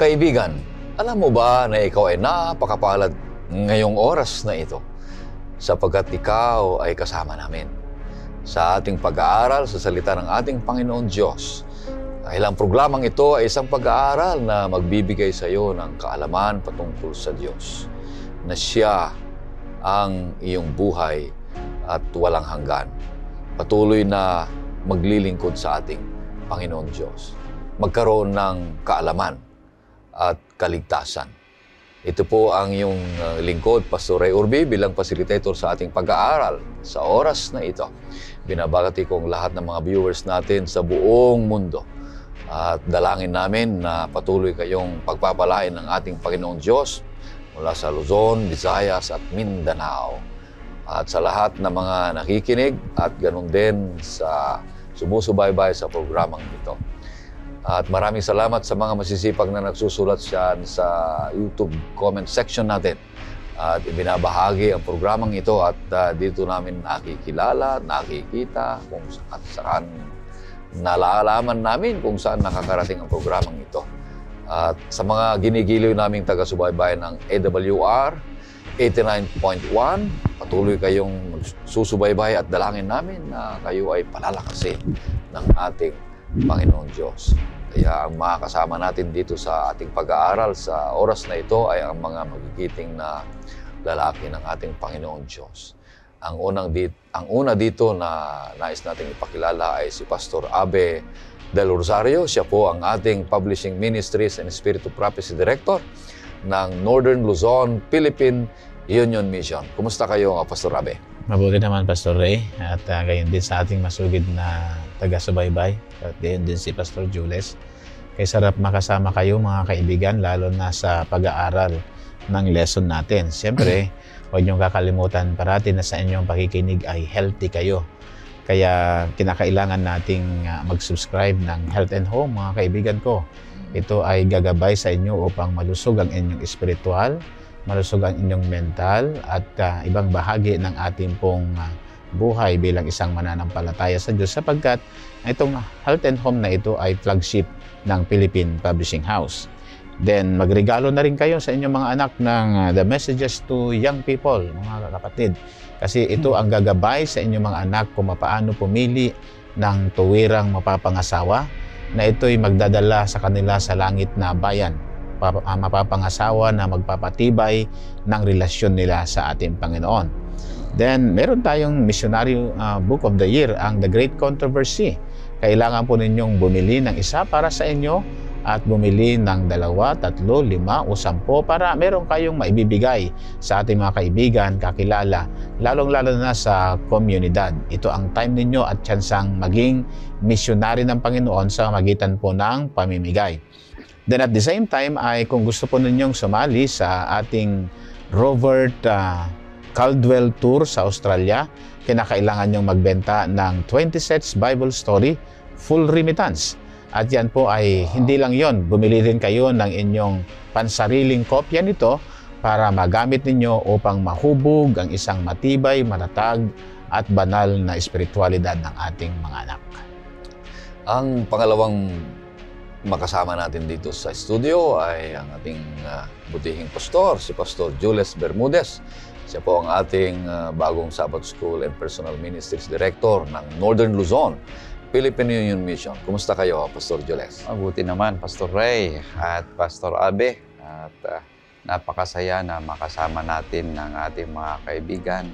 Kaibigan, alam mo ba na ikaw ay napakapalad ngayong oras na ito sapagkat ikaw ay kasama namin sa ating pag-aaral sa salita ng ating Panginoon Diyos. Dahil ang programang ito ay isang pag-aaral na magbibigay sa iyo ng kaalaman patungkol sa Diyos, na Siya ang iyong buhay at walang hanggan. Patuloy na maglilingkod sa ating Panginoon Diyos. Magkaroon ng kaalaman at kaligtasan. Ito po ang iyong lingkod, Pastor Ray Urbi, bilang facilitator sa ating pag-aaral sa oras na ito. Binabagati kong lahat ng mga viewers natin sa buong mundo. At dalangin namin na patuloy kayong pagpapalain ng ating Panginoong Diyos mula sa Luzon, Visayas at Mindanao. At sa lahat ng mga nakikinig at ganun din sa sumusubaybay sa programang ito. At maraming salamat sa mga masisipag na nagsusulat siyan sa YouTube comment section natin. At ibinabahagi ang programang ito at dito namin nakikilala, nakikita kung saan nalalaman namin kung saan nakakarating ang programang ito. At sa mga ginigiliw naming taga-subaybay ng AWR 89.1, patuloy kayong susubaybay at dalangin namin na kayo ay palalakasin ng ating Panginoon Diyos. Kaya ang mga kasama natin dito sa ating pag-aaral sa oras na ito ay ang mga magigiting na lalaki ng ating Panginoon Diyos. Ang una dito na nais nating ipakilala ay si Pastor Abe Del Rosario. Siya po ang ating Publishing Ministries and Spirit of Prophecy Director ng Northern Luzon, Philippine Union Mission. Kumusta kayo, Pastor Abe? Mabuti naman, Pastor Ray. At gayon din sa ating masugid na taga-subaybay. At gayon din si Pastor Jules. Kaya sarap makasama kayo, mga kaibigan, lalo na sa pag-aaral ng lesson natin. Siyempre, huwag niyong kakalimutan parati na sa inyong pakikinig ay healthy kayo. Kaya kinakailangan nating mag-subscribe ng Health and Home, mga kaibigan ko. Ito ay gagabay sa inyo upang malusog ang inyong espiritual, malusog ang inyong mental at ibang bahagi ng ating pong buhay bilang isang mananampalataya sa Diyos, sapagkat itong Health and Home na ito ay flagship ng Philippine Publishing House. Then magregalo na rin kayo sa inyong mga anak ng The Messages to Young People, mga kapatid. Kasi ito ang gagabay sa inyong mga anak kung paano pumili ng tuwirang mapapangasawa, na ito'y magdadala sa kanila sa langit na bayan. Mapapangasawa na magpapatibay ng relasyon nila sa ating Panginoon. Then, meron tayong missionary book of the year, ang The Great Controversy. Kailangan po ninyong bumili ng isa para sa inyo at bumili ng 2, 3, 5 o 10 para meron kayong maibibigay sa ating mga kaibigan, kakilala, lalong-lalo na sa komunidad. Ito ang time ninyo at tsansang maging missionary ng Panginoon sa magitan po ng pamimigay. Then at the same time ay kung gusto po ninyong sumali sa ating Robert Caldwell Tour sa Australia, kinakailangan nyong magbenta ng 20 sets Bible Story, full remittance. At yan po ay hindi lang yon, bumili rin kayo ng inyong pansariling kopya nito para magamit ninyo upang mahubog ang isang matibay, matatag at banal na espiritualidad ng ating mga anak. Ang pangalawang makasama natin dito sa studio ay ang ating butihing pastor, si Pastor Jules Bermudez. Siya po ang ating bagong Sabbath School and Personal Ministries Director ng Northern Luzon, Philippine Union Mission. Kumusta kayo, Pastor Jules? Mabuti naman, Pastor Ray at Pastor Abe. At napakasaya na makasama natin ng ating mga kaibigan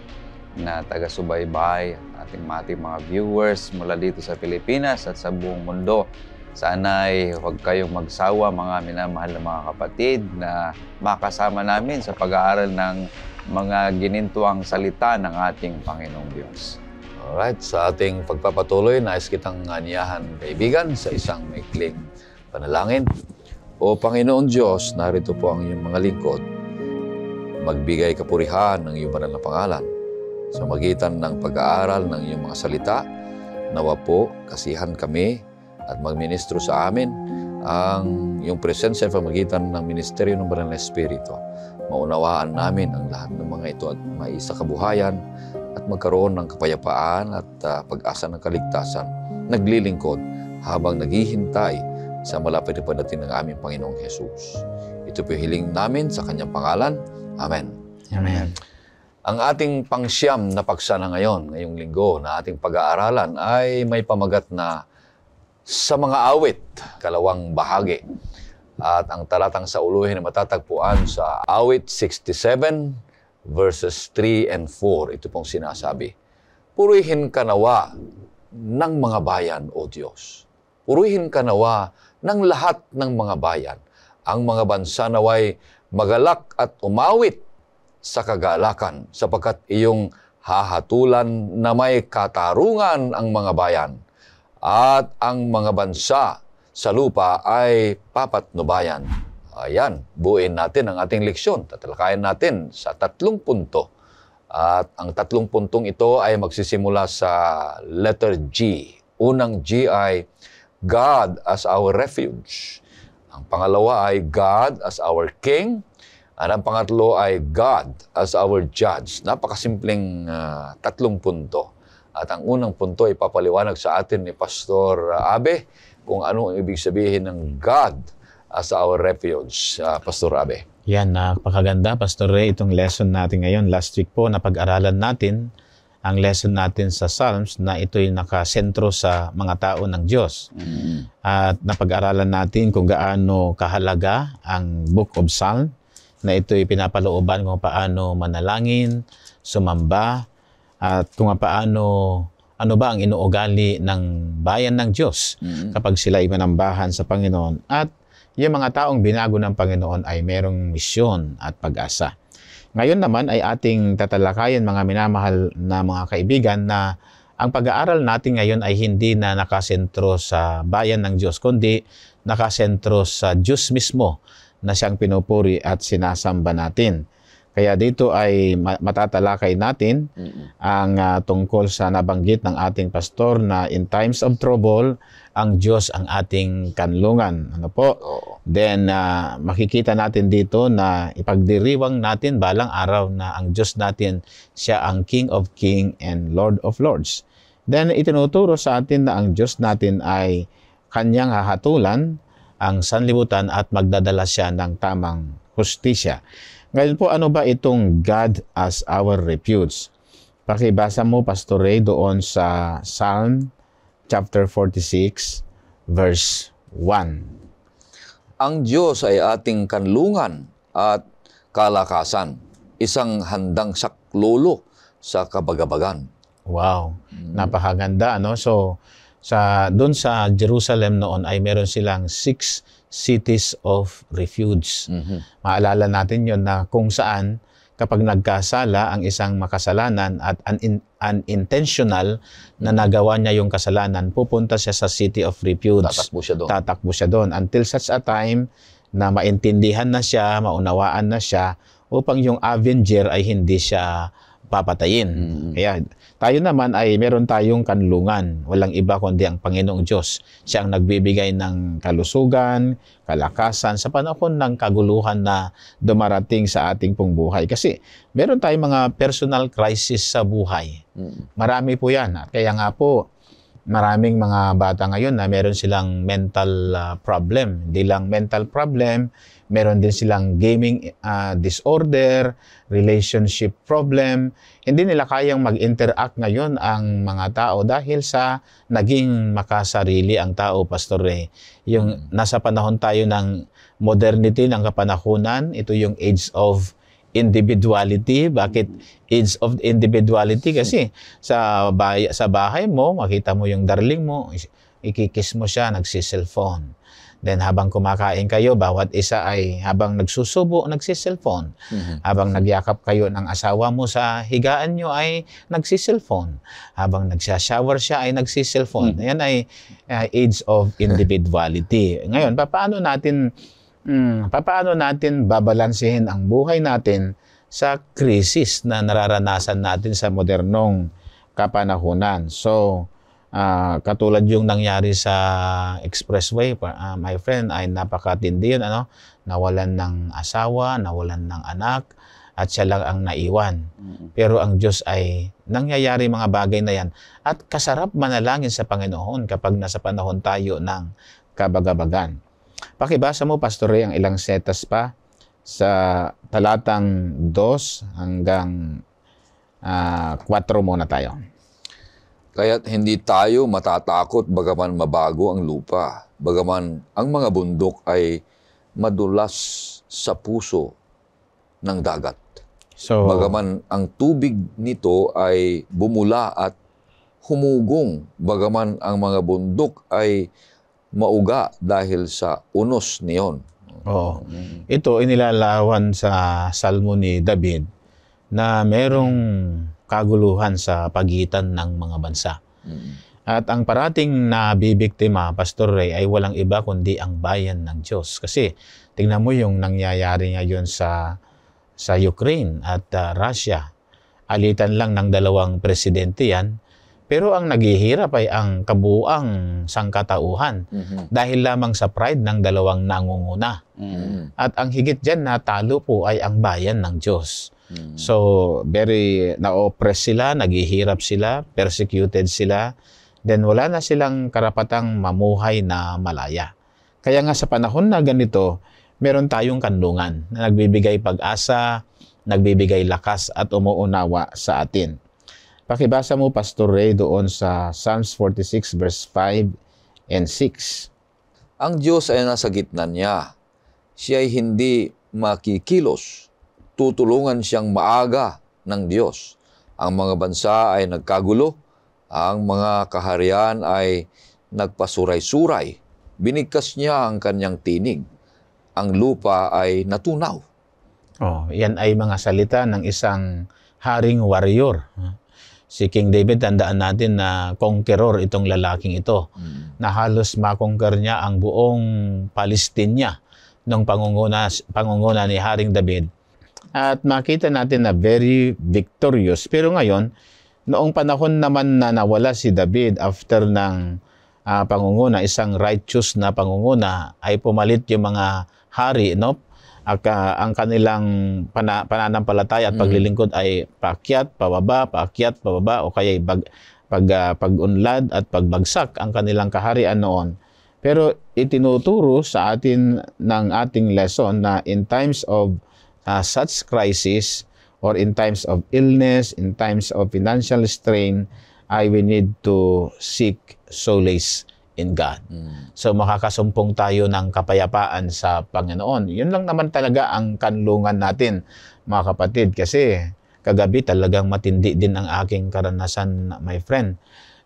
na taga-subaybay, ating mga viewers mula dito sa Pilipinas at sa buong mundo. Sana'y huwag kayong magsawa, mga minamahal na mga kapatid, na makasama namin sa pag-aaral ng mga ginintuang salita ng ating Panginoong Diyos. Alright, sa ating pagpapatuloy, nais kitang aniyahan, kaibigan, sa isang maikling panalangin. O Panginoon Diyos, narito po ang iyong mga lingkod. Magbigay kapurihan ng iyong banal na pangalan sa magitan ng pag-aaral ng iyong mga salita. Nawa po, kasihan kami at magministro sa amin ang iyong presensya sa pamagitan ng Ministeryo ng Banal na Espiritu. Maunawaan namin ang lahat ng mga ito at maisa kabuhayan at magkaroon ng kapayapaan at pag-asa ng kaligtasan. Naglilingkod habang naghihintay sa malapit na pagdating ng aming Panginoong Jesus. Ito po hiling namin sa Kanyang pangalan. Amen. Amen. Ang ating pangsyam na paksana ngayong linggo na ating pag-aaralan ay may pamagat na sa mga awit, kalawang bahagi. At ang talatang sa uluhin na matatagpuan sa awit 67 verses 3 and 4. Ito pong sinasabi, "Purihin ka nawa ng mga bayan, O Diyos. Purihin ka nawa ng lahat ng mga bayan. Ang mga bansa naway magalak at umawit sa kagalakan, sapagkat iyong hahatulan na may katarungan ang mga bayan, at ang mga bansa sa lupa ay papatnubayan." Ayan, buuin natin ang ating leksyon. Tatalakayin natin sa 3 punto. At ang 3 puntong ito ay magsisimula sa letter G. Unang G ay God as our refuge. Ang pangalawa ay God as our King. At ang pangatlo ay God as our Judge. Napakasimpleng 3 punto. At ang unang punto ay papaliwanag sa atin ni Pastor Abe kung ano ang ibig sabihin ng God as our refuge. Pastor Abe. Yan, napakaganda, Pastor Ray, itong lesson natin ngayon. Last week po, napag-aralan natin ang lesson natin sa Psalms na ito'y nakasentro sa mga tao ng Diyos. At napag-aralan natin kung gaano kahalaga ang Book of Psalms, na ito'y pinapalooban kung paano manalangin, sumamba, at kung paano, ano ba ang inuugali ng bayan ng Diyos kapag sila'y manambahan sa Panginoon. At yung mga taong binago ng Panginoon ay merong misyon at pag-asa. Ngayon naman ay ating tatalakayin, mga minamahal na mga kaibigan, na ang pag-aaral natin ngayon ay hindi na nakasentro sa bayan ng Diyos, kundi nakasentro sa Diyos mismo na siyang pinupuri at sinasamba natin. Kaya dito ay matatalakay natin ang tungkol sa nabanggit ng ating pastor na in times of trouble, ang Diyos ang ating kanlungan. Ano po? Then, makikita natin dito na ipagdiriwang natin balang araw na ang Diyos natin, siya ang King of Kings and Lord of Lords. Then, itinuturo sa atin na ang Diyos natin ay kanyang hahatulan ang sanlibutan at magdadala siya ng tamang hustisya. Ngayon po, ano ba itong God as our refuge? Pakibasa mo, Pastor Ray, doon sa Psalm chapter 46, verse 1. Ang Diyos ay ating kanlungan at kalakasan, isang handang saklolo sa kabagabagan. Wow, napakaganda, ano? So, doon sa Jerusalem noon ay meron silang 6 cities of refuge. Maalala natin yon na kung saan kapag nagkasala ang isang makasalanan at unintentional na nagawa niya yung kasalanan, pupunta siya sa city of refuge. Tatakbo siya doon until such a time na maintindihan na siya, maunawaan na siya, upang yung avenger ay hindi siya papatayin. Kaya tayo naman ay meron tayong kanlungan. Walang iba kundi ang Panginoong Diyos. Siya ang nagbibigay ng kalusugan, kalakasan sa panahon ng kaguluhan na dumarating sa ating pong buhay. Kasi meron tayong mga personal crisis sa buhay. Marami po yan. Kaya nga po, maraming mga bata ngayon na meron silang mental problem. Hindi lang mental problem, meron din silang gaming disorder, relationship problem. Hindi nila kayang mag-interact ngayon ang mga tao dahil sa naging makasarili ang tao, Pastor Ray. Yung nasa panahon tayo ng modernity, ng kapanahunan, ito yung age of individuality. Bakit age of individuality? Kasi sa bahay mo, makita mo yung darling mo, ikikiss mo siya, nagsiselfone. Then habang kumakain kayo, bawat isa ay habang nagsusubo, nagsiselfone. Habang nagyakap kayo ng asawa mo sa higaan nyo ay nagsiselfone. Habang nagsashower siya ay nagsiselfone. Yan ay age of individuality. Ngayon, paano natin babalansehin ang buhay natin sa krisis na nararanasan natin sa modernong kapanahunan? So, katulad yung nangyari sa expressway, my friend, ay napakatindi yun, nawalan ng asawa, nawalan ng anak, at siya lang ang naiwan. Pero ang Diyos ay nangyayari mga bagay na yan. At kasarap manalangin sa Panginoon kapag nasa panahon tayo ng kabagabagan. Pakibasa mo, Pastor Ray, ang ilang setas pa sa talatang 2 hanggang 4 muna tayo. Kaya't hindi tayo matatakot bagaman mabago ang lupa, bagaman ang mga bundok ay madulas sa puso ng dagat. So, Bagaman ang tubig nito ay bumula at humugong, bagaman ang mga bundok ay mauga dahil sa unos niyon. oo. Ito inilalawan sa salmo ni David na merong kaguluhan sa pagitan ng mga bansa. At ang parating na bibiktima, Pastor Ray, ay walang iba kundi ang bayan ng Diyos. Kasi tingnan mo yung nangyayari ngayon sa Ukraine at Russia. Alitan lang ng dalawang presidente yan. Pero ang naghihirap ay ang kabuuang sangkatauhan dahil lamang sa pride ng dalawang nangunguna. At ang higit dyan na talo po ay ang bayan ng Diyos. So, very na-oppress sila, naghihirap sila, persecuted sila, then wala na silang karapatang mamuhay na malaya. Kaya nga sa panahon na ganito, meron tayong kanlungan na nagbibigay pag-asa, nagbibigay lakas at umuunawa sa atin. Pakibasa mo, Pastor Ray, doon sa Psalms 46 verse 5 and 6. Ang Diyos ay nasa gitna niya. Siya ay hindi makikilos. Tutulungan siyang maaga ng Diyos. Ang mga bansa ay nagkagulo. Ang mga kaharian ay nagpasuray-suray. Binigkas niya ang kanyang tinig. Ang lupa ay natunaw. Oh, yan ay mga salita ng isang haring warrior. Si King David, tandaan natin na conqueror itong lalaking ito. Na halos makonquer niya ang buong Palestina nung pangunguna ni Haring David. At makita natin na very victorious. Pero ngayon, noong panahon naman na nawala si David after ng pangunguna, isang righteous na pangunguna, ay pumalit yung mga hari, no? Ang kanilang pananampalataya at paglilingkod ay paakyat, pababa, o kaya pag-unlad at pagbagsak ang kanilang kaharian noon. Pero itinuturo sa atin ng ating lesson na in times of such crisis or in times of illness, in times of financial strain, we need to seek solace in God. So makakasumpong tayo ng kapayapaan sa Panginoon. Yun lang naman talaga ang kanlungan natin, mga kapatid. Kasi kagabi talagang matindi din ang aking karanasan, my friend.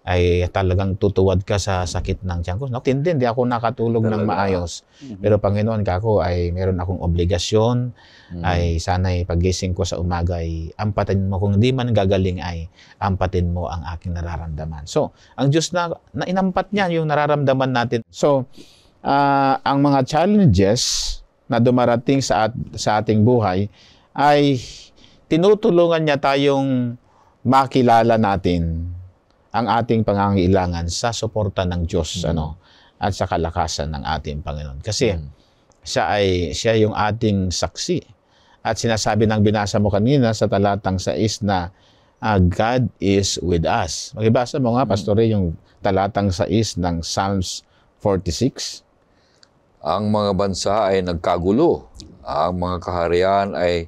Ay talagang tutuwad ka sa sakit ng tiyan ko. Tindi, hindi ako nakatulog ng maayos. Pero Panginoon, kako ay meron akong obligasyon. Ay sana'y paggising ko sa umaga ay ampatin mo. Kung di man gagaling ay ampatin mo ang aking nararamdaman. So, ang Diyos na inampat niya yung nararamdaman natin. So, ang mga challenges na dumarating sa ating buhay ay tinutulungan niya tayong makilala natin ang ating pangangailangan sa suporta ng Diyos at sa kalakasan ng ating Panginoon. Kasi siya yung ating saksi. At sinasabi ng binasa mo kanina sa talatang 6 na God is with us. Magibasa mo nga, Pastor Ray, yung talatang 6 ng Psalms 46. Ang mga bansa ay nagkagulo. Ang mga kaharian ay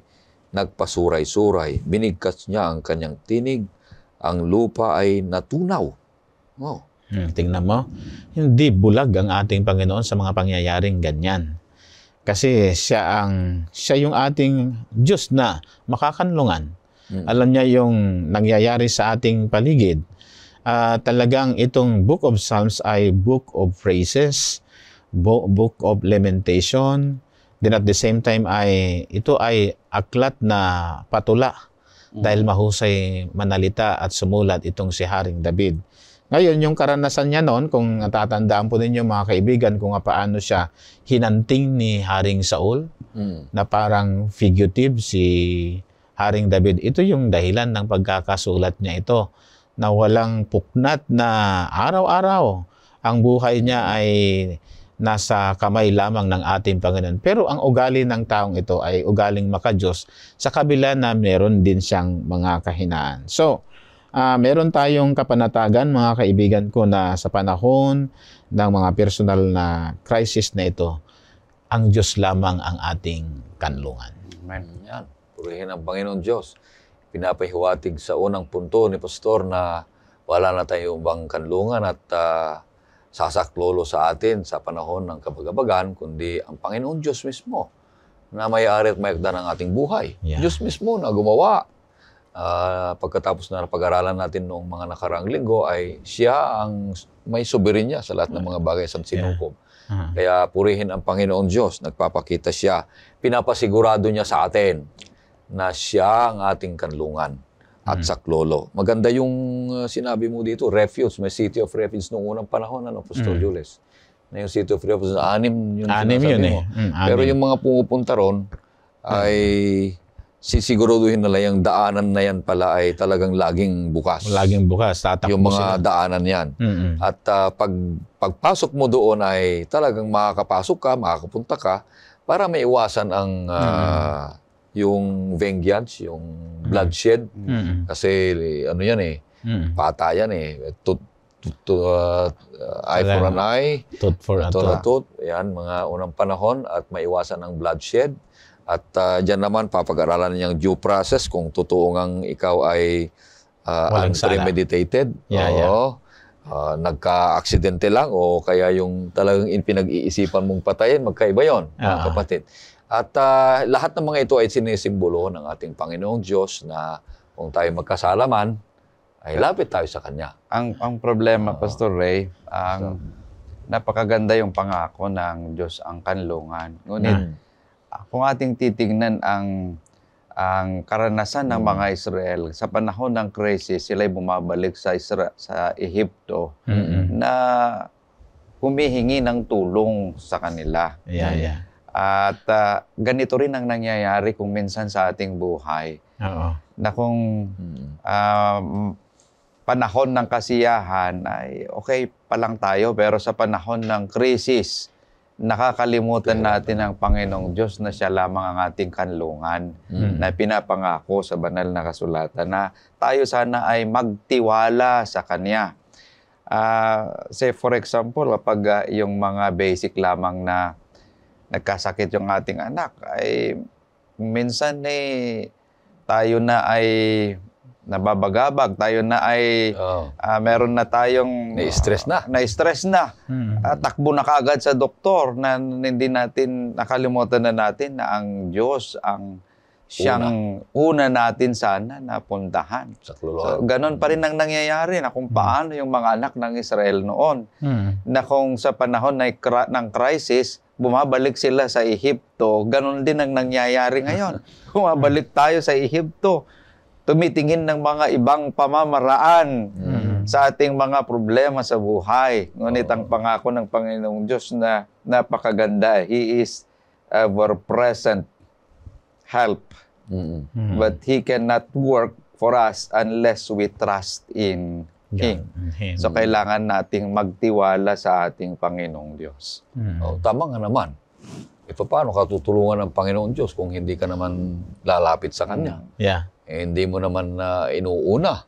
nagpasuray-suray. Binigkas niya ang kanyang tinig. Ang lupa ay natunaw. Oh. Tingnan mo, hindi bulag ang ating Panginoon sa mga pangyayaring ganyan. Kasi siya yung ating Diyos na makakanlungan. Alam niya yung nangyayari sa ating paligid. Talagang itong Book of Psalms ay book of praises, book of lamentation. Then at the same time ito ay aklat na patula. Dahil mahusay manalita at sumulat itong si Haring David. Ngayon, yung karanasan niya noon, kung natatandaan po ninyo mga kaibigan, kung paano siya hinanting ni Haring Saul, na parang fugitive si Haring David. Ito yung dahilan ng pagkakasulat niya ito, na walang puknat na araw-araw. Ang buhay niya ay nasa kamay lamang ng ating Panginoon. Pero ang ugali ng taong ito ay ugaling makadiyos sa kabila na meron din siyang mga kahinaan. So, Meron tayong kapanatagan, mga kaibigan ko, na sa panahon ng mga personal na crisis na ito, ang Diyos lamang ang ating kanlungan. Amen. Yan. Purihin ang Panginoon Diyos. Pinapahiwatig sa unang punto ni Pastor na wala na tayong ibang kanlungan at sasaklolo sa atin sa panahon ng kabagabagan, kundi ang Panginoon Diyos mismo na may-ari at may-akda ng ating buhay. Yeah. Diyos mismo na gumawa. Pagkatapos na pag-aralan natin noong mga nakaraang linggo ay siya ang may soberenya sa lahat ng mga bagay sa sinukob. Kaya purihin ang Panginoon Diyos. Nagpapakita siya. Pinapasigurado niya sa atin na siya ang ating kanlungan at saklolo. Maganda yung sinabi mo dito, refuge. May city of refuge noong unang panahon, Pastor Jules. Na yung city of refuge, 6 yun. 6 yun mo. Pero yung mga pumupunta ron ay sisiguraduhin nila yung daanan na yan pala ay talagang laging bukas. Laging bukas. Tatakbo yung mga sila. daanan yan. At pagpasok mo doon ay talagang makakapasok ka, makakapunta ka para maiwasan ang yung vengeance, yung bloodshed. Kasi ano yan patayan eye for an eye, Tooth for a tooth. tooth. Yan, mga unang panahon at maiwasan ang bloodshed. At dyan naman, papag-aralan niyang due process kung totoo ngang ikaw ay unpremeditated. Nagka-aksidente lang o kaya yung talagang pinag-iisipan mong patayin, magkaiba yun, mga kapatid. At lahat ng mga ito ay sinisimbolo ng ating Panginoong Diyos na kung tayo magkasalaman, ay lapit tayo sa Kanya. Ang problema, Pastor Ray, napakaganda yung pangako ng Diyos ang kanlungan. Ngunit, kung ating titignan ang karanasan ng mga Israel sa panahon ng crisis, sila ay bumabalik sa Ehipto na humihingi ng tulong sa kanila. At ganito rin ang nangyayari kung minsan sa ating buhay. Na kung panahon ng kasiyahan ay okay pa lang tayo, pero sa panahon ng krisis, nakakalimutan natin ang Panginoong Diyos na siya lamang ang ating kanlungan na pinapangako sa banal na kasulatan na tayo sana ay magtiwala sa Kanya. Say for example, kapag yung mga basic lamang na nagkasakit yung ating anak, ay minsan tayo na ay nababagabag, tayo na ay meron na tayong na-stress na. Takbo na kaagad sa doktor na hindi natin nakalimutan na natin na ang Diyos ang siyang una natin sana napuntahan. So, ganon pa rin ang nangyayari na kung paano yung mga anak ng Israel noon. Na kung sa panahon ng crisis, bumabalik sila sa Ehipto, ganon din ang nangyayari ngayon. Bumabalik tayo sa Ehipto, tumitingin ng mga ibang pamamaraan sa ating mga problema sa buhay. Ngunit ang pangako ng Panginoong Diyos na napakaganda, He is our present help. But He cannot work for us unless we trust in Him. So kailangan nating magtiwala sa ating Panginoong Diyos. Tama nga naman. Paano ka tutulungan ng Panginoon Diyos kung hindi ka naman lalapit sa Kanya? Hindi mo naman inuuna.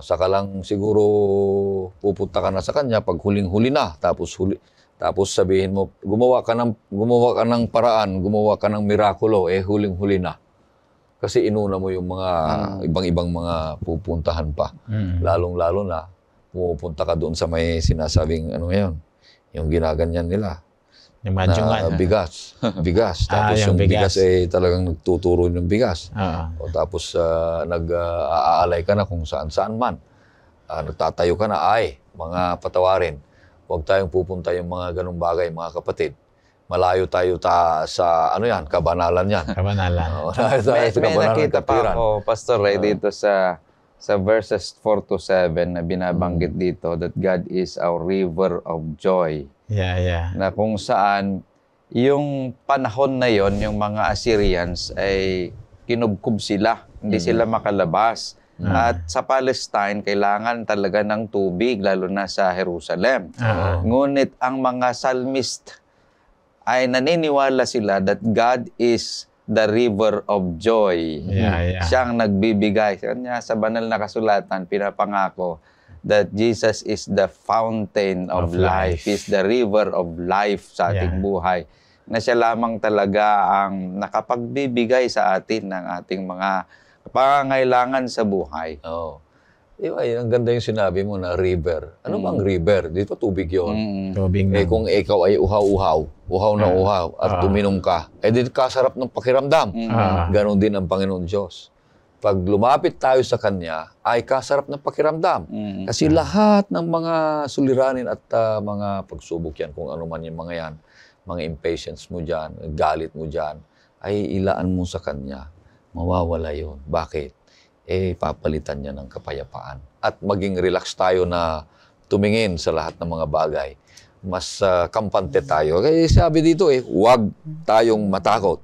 Saka lang siguro pupunta ka na sa Kanya pag huling-huli na. Tapos sabihin mo, gumawa ka ng paraan, gumawa ka ng mirakulo, huling-huli na. Kasi inuna mo yung mga ibang-ibang mga pupuntahan pa. Lalong-lalo na, pumupunta ka doon sa may sinasabing, yung ginaganyan nila. Na bigas. Tapos yung bigas talagang nagtuturo ng bigas. O tapos nag-aalay ka na kung saan-saan man. Nagtatayo ka na, mga patawarin. Huwag tayong pupunta yung mga ganung bagay, mga kapatid. Malayo tayo sa kabanalan yan. Kabanalan. May nakita pa ako, Pastor Ray, dito sa verses 4-7 na binabanggit dito that God is our river of joy. Na kung saan yung panahon na yon, yung mga Assyrians ay kinubkob sila, hindi sila makalabas. At sa Palestine, kailangan talaga ng tubig, lalo na sa Jerusalem. Ngunit ang mga psalmist ay naniniwala sila that God is the river of joy. Yeah. Siya ang nagbibigay. Kanya sa banal na kasulatan, pinapangako that Jesus is the fountain of life, is the river of life sa ating buhay. Na siya lamang talaga ang nakapagbibigay sa atin ng ating mga pangangailangan sa buhay. Oo. Ang ganda yung sinabi mo na river. Ano bang river? Dito tubig yun. Tubig Eh kung ikaw ay uhaw na uhaw, at tuminom ka, eh di kasarap ng pakiramdam. Ganon din ang Panginoon Diyos. Pag lumapit tayo sa Kanya, ay kasarap ng pakiramdam. Kasi lahat ng mga suliranin at mga pagsubok yan, kung ano man yung mga yan, mga impatience mo dyan, galit mo dyan, ay ilaan mo sa Kanya. Mawawala yun. Bakit? Eh, papalitan niya ng kapayapaan. At maging relax tayo na tumingin sa lahat ng mga bagay. Mas kampante tayo. Kaya sabi dito huwag tayong matakot.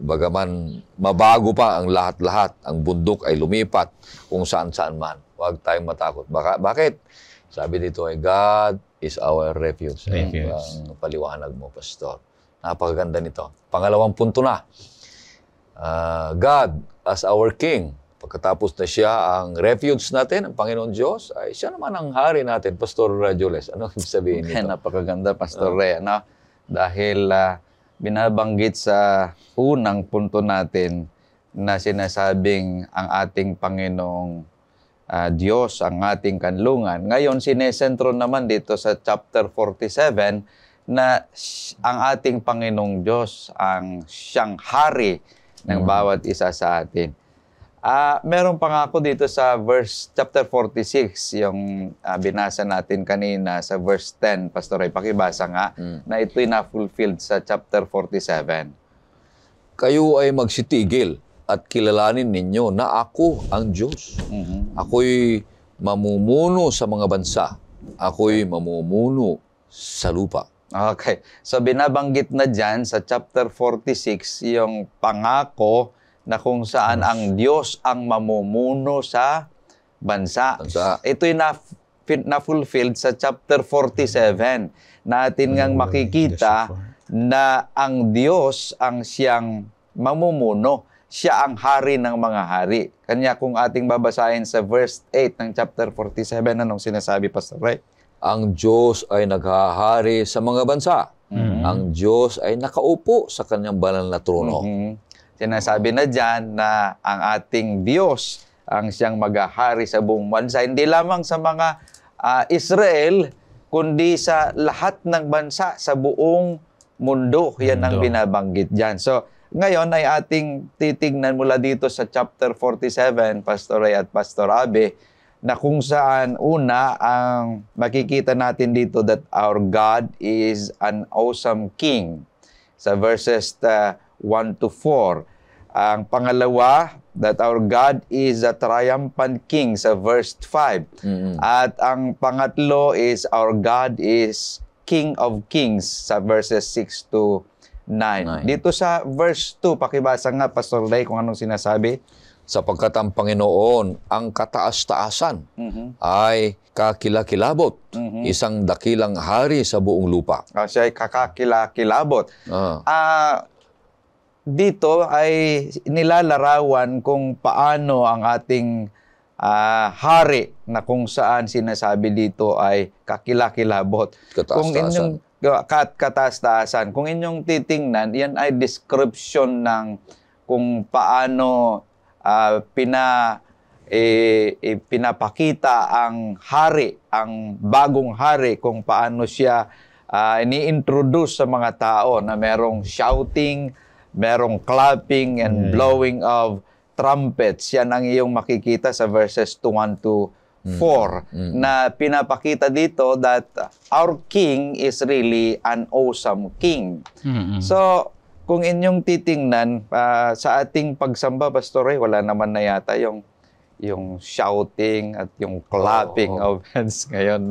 Bagaman mabago pa ang lahat-lahat, ang bundok ay lumipat kung saan-saan man. Huwag tayong matakot. Bakit? Sabi dito God is our refuge. Ang paliwanag mo, Pastor. Napakaganda nito. Pangalawang punto na. God as our King. Pagkatapos na siya ang refuge natin, ang Panginoon Diyos, ay siya naman ang hari natin, Pastor Jules. Ano ibig sabihin nito? Napakaganda, Pastor Ray. Dahil binabanggit sa unang punto natin na sinasabing ang ating Panginoong Diyos, ang ating kanlungan. Ngayon, sinesentro naman dito sa chapter 47 na ang ating Panginoong Diyos ang siyang hari ng bawat isa sa atin. Meron pa nga ako dito sa chapter 46, yung binasa natin kanina sa verse 10, Pastor Ray, pakibasa nga, na ito'y na-fulfilled sa chapter 47. Kayo ay magsitigil at kilalanin ninyo na ako ang Diyos. Ako'y mamumuno sa mga bansa. Ako'y mamumuno sa lupa. Okay. So binabanggit na dyan sa chapter 46 yung pangako na kung saan ang Diyos ang mamumuno sa bansa. Ito'y na-fulfilled sa chapter 47. Natin ngang makikita na ang Diyos ang siyang mamumuno. Siya ang hari ng mga hari. Kanya kung ating babasahin sa verse 8 ng chapter 47, anong sinasabi, Pastor Ray? Ang Diyos ay naghahari sa mga bansa. Ang Diyos ay nakaupo sa kanyang banal na trono. Sinasabi na dyan na ang ating Diyos ang siyang maghahari sa buong bansa. Hindi lamang sa mga Israel, kundi sa lahat ng bansa, sa buong mundo. Yan ang binabanggit dyan. So, ngayon ay ating titignan mula dito sa chapter 47, Pastor Ray at Pastor Abe, na kung saan una ang makikita natin dito that our God is an awesome King. Sa verses 1 to 4. Ang pangalawa, that our God is a triumphant King sa verse 5. At ang pangatlo is our God is King of Kings sa verses 6 to 9. Dito sa verse 2, pakibasa nga, Pastor Ray, kung anong sinasabi. Sapagkat ang Panginoon, ang kataas-taasan, ay kakilakilabot, isang dakilang hari sa buong lupa. Siya ay kakakilakilabot. Dito ay nilalarawan kung paano ang ating hari na kung saan sinasabi dito ay kakilakilabot. Kung inyong kataas-taasan. Kung inyong titingnan, yan ay description ng kung paano pinapakita ang hari, ang bagong hari, kung paano siya ini-introduce sa mga tao na merong shouting, merong clapping and blowing of trumpets. Yan ang iyong makikita sa verses 1 to 4 na pinapakita dito that our King is really an awesome King. So, kung inyong titingnan sa ating pagsamba, Pastor Ray, wala naman na yata yung shouting at yung clapping of hands ngayon.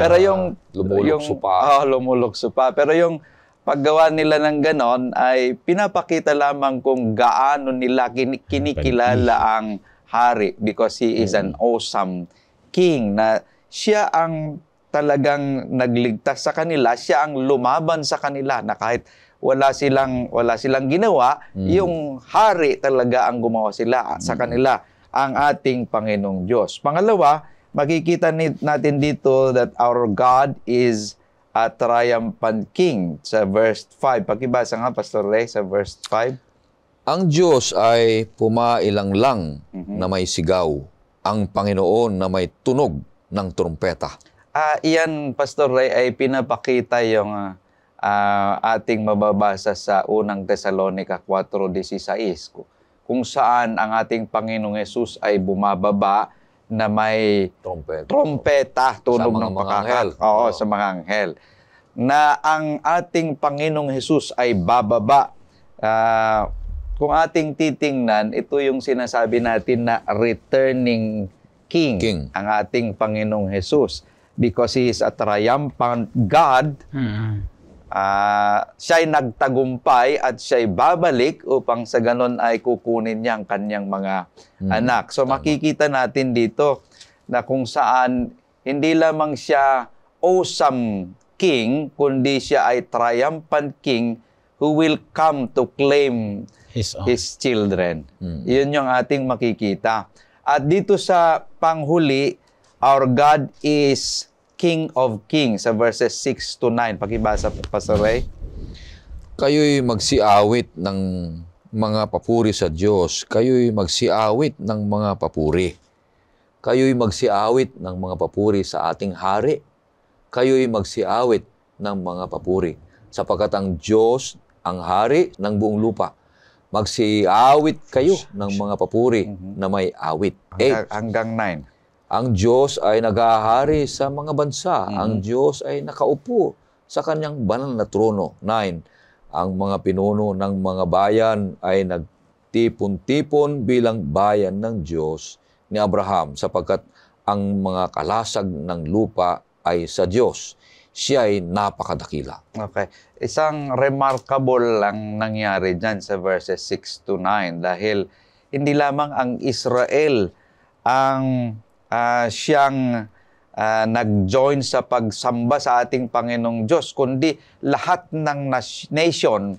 Pero yung lumulukso pa. Pero yung paggawa nila ng ganon ay pinapakita lamang kung gaano nila kinikilala ang hari because he is an awesome King, na siya ang talagang nagligtas sa kanila, siya ang lumaban sa kanila na kahit wala silang ginawa, yung hari talaga ang gumawa sila sa kanila, ang ating Panginoong Diyos. Pangalawa, makikita natin dito that our God is a triumphant King sa verse 5. Pakibasa nga, Pastor Ray, sa verse 5. Ang Diyos ay pumailang-lang na may sigaw, ang Panginoon na may tunog ng trumpeta. Iyan, Pastor Ray, ay pinapakita yung ating mababasa sa unang Tesalonica 4:16, kung saan ang ating Panginoong Hesus ay bumababa na may trompeta, tunog ng pakakak. Oo, sa mga anghel. Na ang ating Panginoong Hesus ay bababa. Kung ating titingnan, ito yung sinasabi natin na returning King. Ang ating Panginoong Hesus. Because He is a triumphant God, siya'y nagtagumpay at siya'y babalik upang sa ganon ay kukunin niya ang kanyang mga anak. So makikita natin dito na kung saan hindi lamang siya awesome king, kundi siya ay triumphant king who will come to claim his children. Yun yung ating makikita. At dito sa panghuli, our God is King of Kings sa verses 6 to 9. Pakibasa, Pastor Ray. Kayo'y magsiawit ng mga papuri sa Diyos. Kayo'y magsiawit ng mga papuri. Kayo'y magsiawit ng mga papuri sa ating hari. Kayo'y magsiawit ng mga papuri. Sapagkat ang Diyos, ang hari ng buong lupa. Magsiawit kayo ng mga papuri na may awit. 8. Hanggang 9. Ang Diyos ay naghahari sa mga bansa. Ang Diyos ay nakaupo sa kanyang banal na trono. 9. Ang mga pinuno ng mga bayan ay nagtipon-tipon bilang bayan ng Diyos ni Abraham, sapagkat ang mga kalasag ng lupa ay sa Diyos. Siya ay napakadakila. Okay. Isang remarkable lang nangyari dyan sa verses 6 to 9 dahil hindi lamang ang Israel ang siyang nag-join sa pagsamba sa ating Panginoong Diyos, kundi lahat ng nation,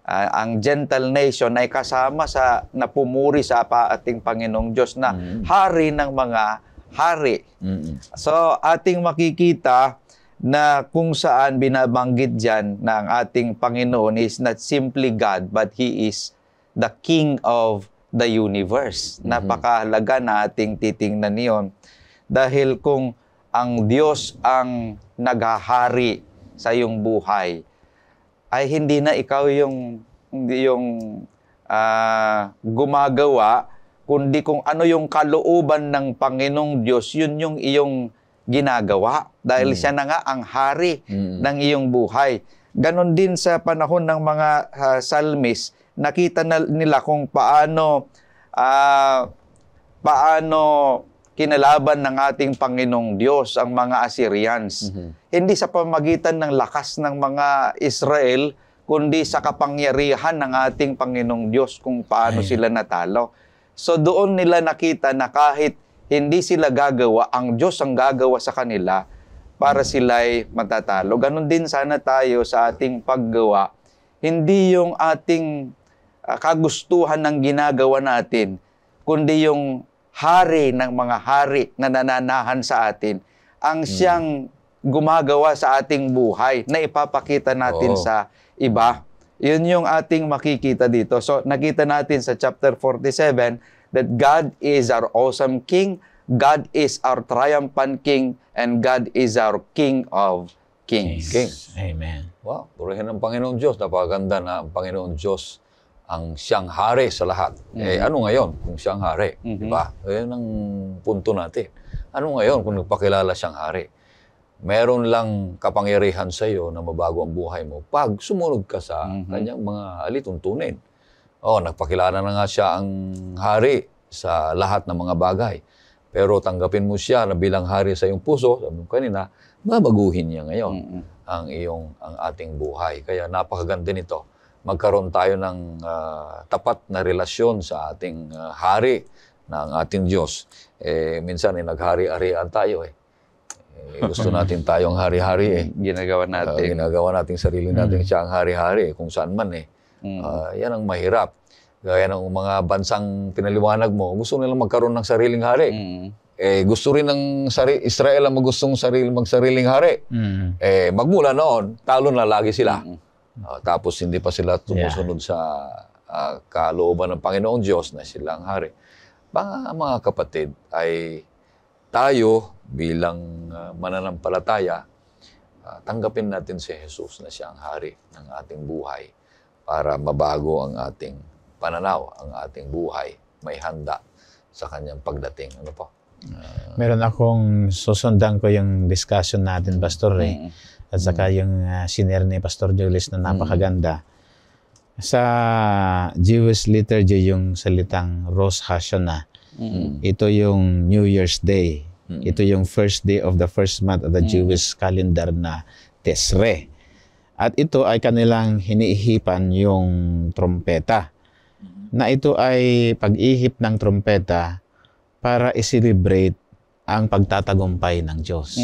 ang Gentile nation ay kasama sa napumuri sa ating Panginoong Diyos na hari ng mga hari. So ating makikita na kung saan binabanggit dyan na ang ating Panginoon is not simply God, but He is the King of the universe. Napakahalaga na ating titingnan niyon. Dahil kung ang Diyos ang naghahari sa iyong buhay, ay hindi na ikaw yung gumagawa, kundi kung ano yung kalooban ng Panginoong Diyos, yun yung iyong ginagawa. Dahil siya na nga ang hari ng iyong buhay. Ganon din sa panahon ng mga salmis, nakita nila kung paano kinalaban ng ating Panginoong Diyos ang mga Assyrians. Hindi sa pamagitan ng lakas ng mga Israel, kundi sa kapangyarihan ng ating Panginoong Diyos kung paano sila natalo. So doon nila nakita na kahit hindi sila gagawa, ang Diyos ang gagawa sa kanila para sila'y matatalo. Ganon din sana tayo sa ating paggawa. Hindi yung ating kagustuhan ng ginagawa natin, kundi yung hari ng mga hari na nananahan sa atin, ang siyang gumagawa sa ating buhay na ipapakita natin sa iba. Yun yung ating makikita dito. So nakita natin sa chapter 47 that God is our awesome King, God is our triumphant King, and God is our King of Kings. Amen. Wow, purihin ng Panginoon Diyos. Napakaganda na ang Panginoon Diyos ang siyang hari sa lahat. Ano ngayon kung siyang hari? Diba? Yan ang punto natin. Ano ngayon kung nagpakilala siyang hari? Meron lang kapangyarihan sa iyo na mabago ang buhay mo pag sumunod ka sa kanyang mga alituntunin. Nagpakilala na nga siya ang hari sa lahat ng mga bagay. Pero tanggapin mo siya na bilang hari sa iyong puso, sabi mo kanina, babaguhin niya ngayon ang ating buhay. Kaya napakaganda nito. Magkaroon tayo ng tapat na relasyon sa ating hari ng ating Diyos. Minsan naghari-arian tayo Gusto natin tayong hari-hari eh. Ginagawa natin. Ginagawa natin sarili natin siya ang hari-hari kung saan man eh. Yan ang mahirap. Gaya ng mga bansang pinaliwanag mo, gusto nilang magkaroon ng sariling hari. Gusto rin ng Israel ang magsariling hari. Magmula noon, talo na lagi sila. Tapos hindi pa sila tumusunod sa kalooban ng Panginoong Diyos na silang hari. Mga kapatid, ay tayo bilang mananampalataya, tanggapin natin si Jesus na siyang hari ng ating buhay para mabago ang ating pananaw, ang ating buhay, may handa sa kanyang pagdating. Ano po? Meron akong susundan ko yung discussion natin, Pastor Ray, at saka yung sinare ni Pastor Julius na napakaganda. Sa Jewish liturgy, yung salitang Rosh Hashanah, ito yung New Year's Day. Ito yung first day of the first month of the Jewish calendar na Tesre. At ito ay kanilang hinihipan yung trompeta. Na ito ay pag-ihip ng trompeta para i-celebrate ang pagtatagumpay ng Diyos.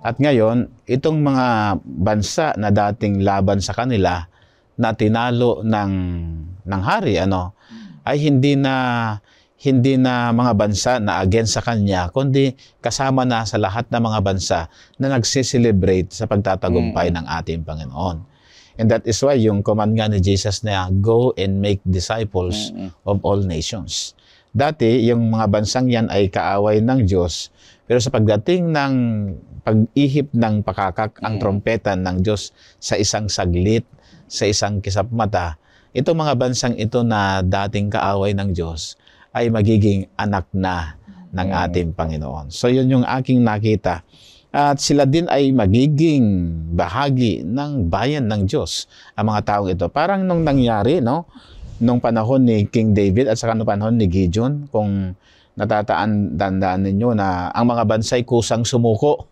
At ngayon, itong mga bansa na dating laban sa kanila na tinalo ng hari, ay hindi na mga bansa na against sa kanya, kundi kasama na sa lahat ng mga bansa na nagsiselebrate sa pagtatagumpay ng ating Panginoon. And that is why yung command nga ni Jesus na go and make disciples of all nations. Dati, yung mga bansang yan ay kaaway ng Diyos, pero sa pagdating ng pag-ihip ng pakakak ang trompeta ng Diyos sa isang saglit, sa isang kisap mata, itong mga bansang ito na dating kaaway ng Diyos, ay magiging anak na ng ating Panginoon. So yun yung aking nakita. At sila din ay magiging bahagi ng bayan ng Diyos, ang mga taong ito. Parang nung nangyari, nung panahon ni King David at saka nung panahon ni Gideon, kung tandaan ninyo na ang mga bansay kusang sumuko.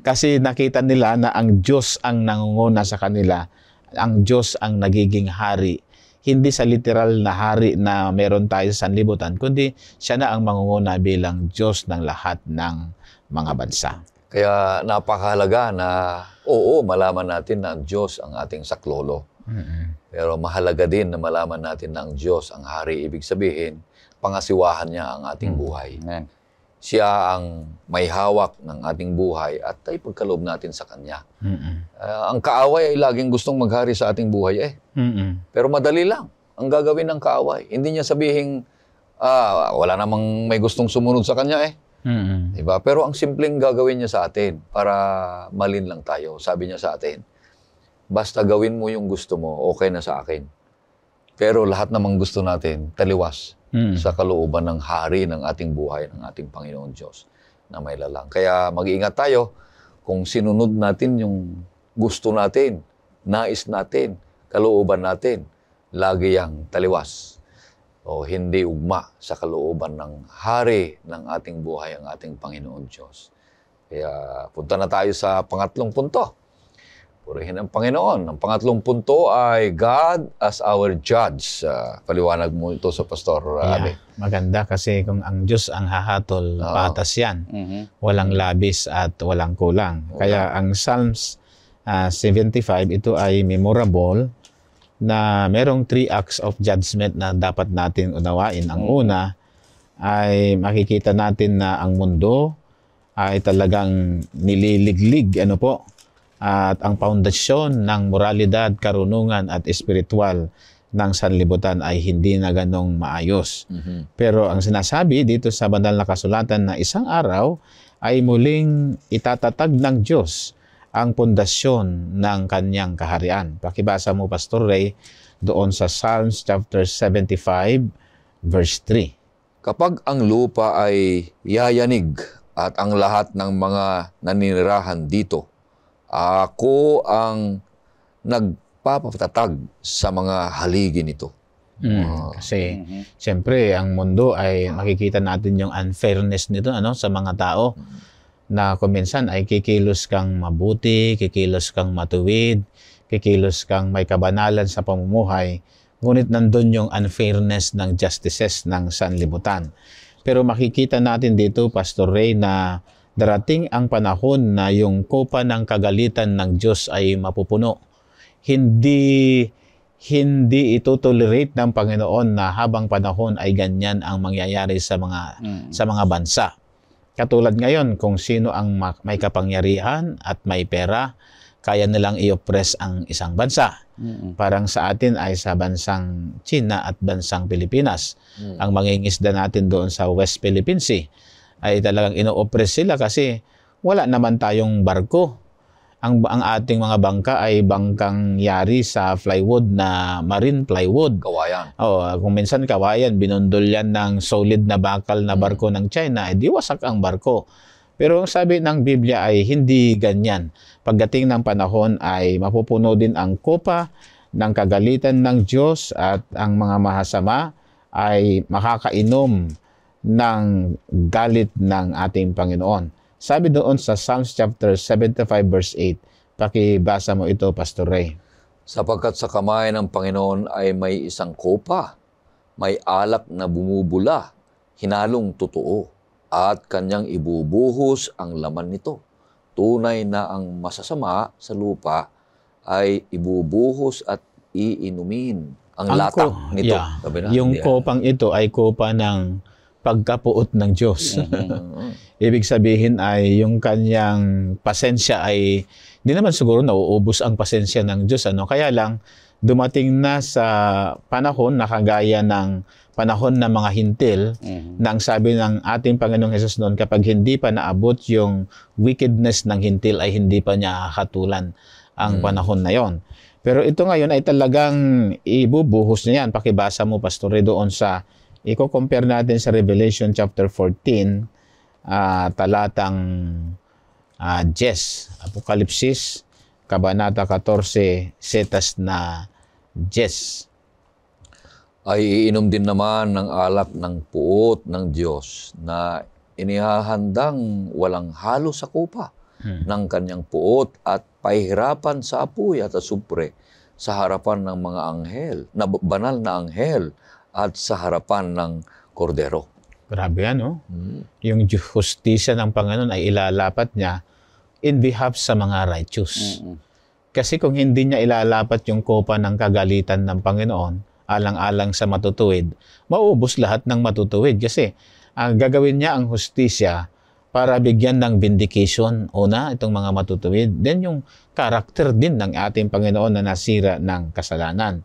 Kasi nakita nila na ang Diyos ang nangunguna sa kanila, ang Diyos ang nagiging hari. Hindi sa literal na hari na meron tayo sa sanlibutan, kundi siya na ang mangunguna bilang Diyos ng lahat ng mga bansa. Kaya napakahalaga na malaman natin na ang Diyos ang ating saklolo. Pero mahalaga din na malaman natin na ang Diyos ang hari. Ibig sabihin, pangasiwahan niya ang ating buhay. Siya ang may hawak ng ating buhay at ay pagkaloob natin sa Kanya. Ang kaaway ay laging gustong maghari sa ating buhay Pero madali lang ang gagawin ng kaaway. Hindi niya sabihin, wala namang may gustong sumunod sa Kanya Diba? Pero ang simpleng gagawin niya sa atin para malin lang tayo. Sabi niya sa atin, basta gawin mo yung gusto mo, okay na sa akin. Pero lahat namang gusto natin, taliwas sa kalooban ng hari ng ating buhay, ng ating Panginoon Diyos na may lalang. Kaya mag-iingat tayo kung sinunod natin yung gusto natin, nais natin, kalooban natin, lagi yang taliwas o hindi ugma sa kalooban ng hari ng ating buhay, ang ating Panginoon Diyos. Kaya punta na tayo sa pangatlong punto. Purihin ang Panginoon. Ang pangatlong punto ay God as our judge. Paliwanag mo ito sa Pastor Abe. Maganda kasi kung ang Diyos ang hahatol, patas yan. Walang labis at walang kulang. Kaya ang Psalms 75, ito ay memorable na merong 3 acts of judgment na dapat natin unawain. Ang una ay makikita natin na ang mundo ay talagang nililiglig, at ang pundasyon ng moralidad, karunungan at espiritual ng sanlibutan ay hindi na ganong maayos. Pero ang sinasabi dito sa banal na kasulatan na isang araw ay muling itatatag ng Diyos ang pundasyon ng kanyang kaharian. Pakibasa mo, Pastor Ray, doon sa Psalms chapter 75, verse 3. Kapag ang lupa ay yayanig at ang lahat ng mga naninirahan dito, ako ang nagpapatatag sa mga haligi nito. Kasi siyempre ang mundo ay makikita natin yung unfairness nito sa mga tao na kuminsan ay kikilos kang mabuti, kikilos kang matuwid, kikilos kang may kabanalan sa pamumuhay, ngunit nandun yung unfairness ng justices ng sanlibutan. Pero makikita natin dito, Pastor Ray, na darating ang panahon na yung kopa ng kagalitan ng Diyos ay mapupuno. Hindi ito-tolerate ng Panginoon na habang panahon ay ganyan ang mangyayari sa mga bansa. Katulad ngayon, kung sino ang may kapangyarihan at may pera, kaya nilang i-oppress ang isang bansa. Parang sa atin ay sa bansang China at bansang Pilipinas. Ang mangingisda natin doon sa West Philippine Sea ay talagang ino-oppress sila kasi wala naman tayong barko. Ang ating mga bangka ay bangkang yari sa plywood na marine plywood. Kawayan. Kung minsan kawayan, binundol yan ng solid na bakal na barko ng China, di wasak ang barko. Pero ang sabi ng Biblia ay hindi ganyan. Pagdating ng panahon ay mapupuno din ang kopa ng kagalitan ng Diyos at ang mga mahasama ay makakainom ng galit ng ating Panginoon. Sabi doon sa Psalms chapter 75 verse 8, pakibasa mo ito, Pastor Ray. Sapagkat sa kamay ng Panginoon ay may isang kopa, may alak na bumubula, hinalong totoo, at kanyang ibubuhos ang laman nito. Tunay na ang masasama sa lupa ay ibubuhos at iinumin. Ang latak nito. Yeah. Yung kopang ito ay kopa ng pagkapuot ng Diyos. Ibig sabihin ay yung kanyang pasensya ay hindi naman siguro nauubos ang pasensya ng Diyos. Kaya lang dumating na sa panahon na kagaya ng panahon ng mga hintil na ang sabi ng ating Panginoong Hesus noon, kapag hindi pa naabot yung wickedness ng hintil ay hindi pa niya hatulan ang panahon na yon. Pero ito ngayon ay talagang ibubuhos niya yan. Pakibasa mo, Pastor, doon sa i-compare natin sa Revelation chapter 14, talatang 10, Apokalipsis, Kabanata 14, setas na 10. Ay iinom din naman ng alak ng puot ng Diyos na inihahandang walang halo sa kupa ng kanyang puot at pahirapan sa apoy at asupre sa harapan ng mga anghel, na banal na anghel, at sa harapan ng kordero. Grabe yan, no? Yung justisya ng Panginoon ay ilalapat niya in behalf sa mga righteous. Kasi kung hindi niya ilalapat yung kopa ng kagalitan ng Panginoon, alang-alang sa matutuwid, maubos lahat ng matutuwid. Kasi gagawin niya ang hustisya para bigyan ng vindication, una, itong mga matutuwid. Then yung karakter din ng ating Panginoon na nasira ng kasalanan.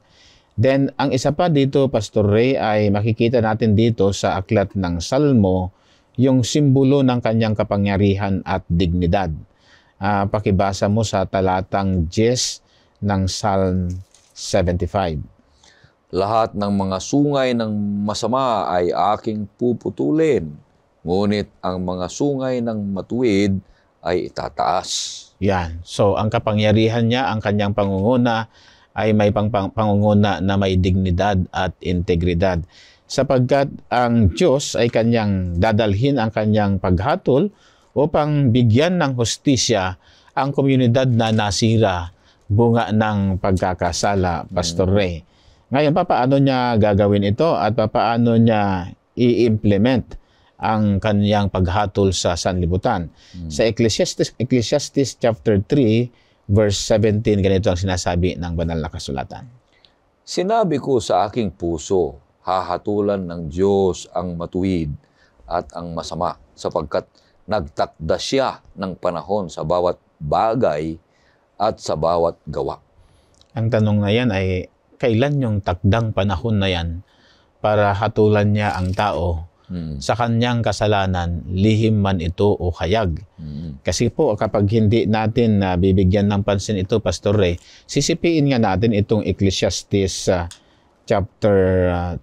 Then, ang isa pa dito, Pastor Ray, ay makikita natin dito sa aklat ng Salmo, yung simbolo ng kanyang kapangyarihan at dignidad. Pakibasa mo sa talatang 10 ng Psalm 75. Lahat ng mga sungay ng masama ay aking puputulin, ngunit ang mga sungay ng matuwid ay itataas. Yan. So, ang kapangyarihan niya, ang kanyang pangunguna, ay may pangunguna na may dignidad at integridad. Sapagkat ang Diyos ay kanyang dadalhin ang kanyang paghatol upang bigyan ng hustisya ang komunidad na nasira bunga ng pagkakasala, Pastor Ray. Ngayon, paano niya gagawin ito at paano niya i-implement ang kanyang paghatol sa sanlibutan? Sa Ecclesiastes chapter 3, verse 17, ganito ang sinasabi ng banal na kasulatan. Sinabi ko sa aking puso, hahatulan ng Diyos ang matuwid at ang masama, sapagkat nagtakda siya ng panahon sa bawat bagay at sa bawat gawa. Ang tanong na yan ay, kailan yung takdang panahon na yan para hatulan niya ang tao sa kanyang kasalanan, lihim man ito o hayag? Kasi po, kapag hindi natin bibigyan ng pansin ito, Pastor Ray, sisipiin nga natin itong Ecclesiastes chapter